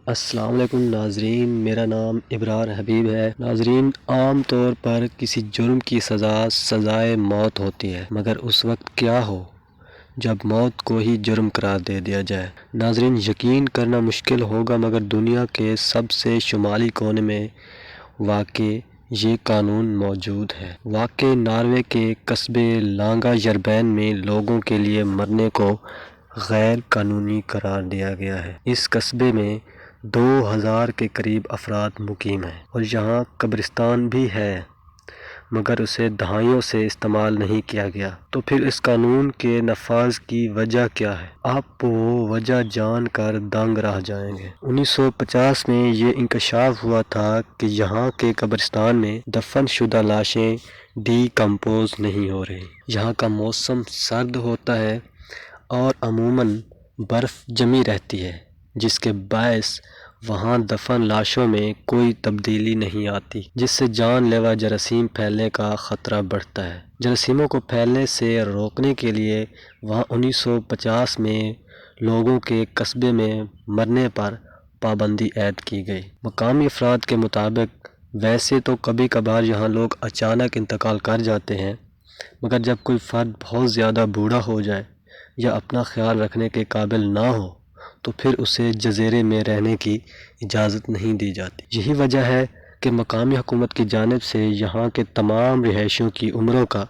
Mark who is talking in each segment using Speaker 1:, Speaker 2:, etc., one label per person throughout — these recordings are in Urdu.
Speaker 1: السلام علیکم ناظرین، میرا نام ابرار حبیب ہے۔ ناظرین، عام طور پر کسی جرم کی سزا سزائے موت ہوتی ہے، مگر اس وقت کیا ہو جب موت کو ہی جرم قرار دے دیا جائے۔ ناظرین، یقین کرنا مشکل ہوگا مگر دنیا کے سب سے شمالی کونے میں واقع یہ قانون موجود ہے۔ واقع ناروے کے قصبے لانگا یربین میں لوگوں کے لیے مرنے کو غیر قانونی قرار دیا گیا ہے۔ اس قصبے میں 2000 کے قریب افراد مقیم ہیں اور یہاں قبرستان بھی ہے، مگر اسے دہائیوں سے استعمال نہیں کیا گیا۔ تو پھر اس قانون کے نفاذ کی وجہ کیا ہے؟ آپ وہ وجہ جان کر دنگ رہ جائیں گے۔ 1950 میں یہ انکشاف ہوا تھا کہ یہاں کے قبرستان میں دفن شدہ لاشیں ڈی کمپوز نہیں ہو رہی۔ یہاں کا موسم سرد ہوتا ہے اور عموماً برف جمی رہتی ہے، جس کے باعث وہاں دفن لاشوں میں کوئی تبدیلی نہیں آتی، جس سے جان لیوا جراثیم پھیلنے کا خطرہ بڑھتا ہے۔ جراثیموں کو پھیلنے سے روکنے کے لیے وہاں 1950 میں لوگوں کے قصبے میں مرنے پر پابندی عائد کی گئی۔ مقامی افراد کے مطابق ویسے تو کبھی کبھار یہاں لوگ اچانک انتقال کر جاتے ہیں، مگر جب کوئی فرد بہت زیادہ بوڑھا ہو جائے یا اپنا خیال رکھنے کے قابل نہ ہو تو پھر اسے جزیرے میں رہنے کی اجازت نہیں دی جاتی۔ یہی وجہ ہے کہ مقامی حکومت کی جانب سے یہاں کے تمام رہائشیوں کی عمروں کا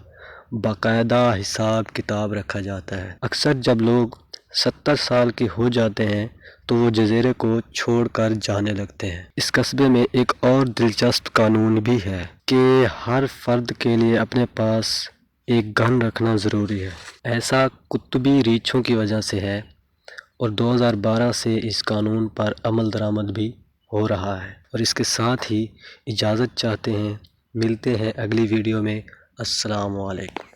Speaker 1: باقاعدہ حساب کتاب رکھا جاتا ہے۔ اکثر جب لوگ 70 سال کے ہو جاتے ہیں تو وہ جزیرے کو چھوڑ کر جانے لگتے ہیں۔ اس قصبے میں ایک اور دلچسپ قانون بھی ہے کہ ہر فرد کے لیے اپنے پاس ایک گن رکھنا ضروری ہے۔ ایسا قطبی ریچھوں کی وجہ سے ہے اور 2012 سے اس قانون پر عمل درآمد بھی ہو رہا ہے۔ اور اس کے ساتھ ہی اجازت چاہتے ہیں، ملتے ہیں اگلی ویڈیو میں۔ السلام علیکم۔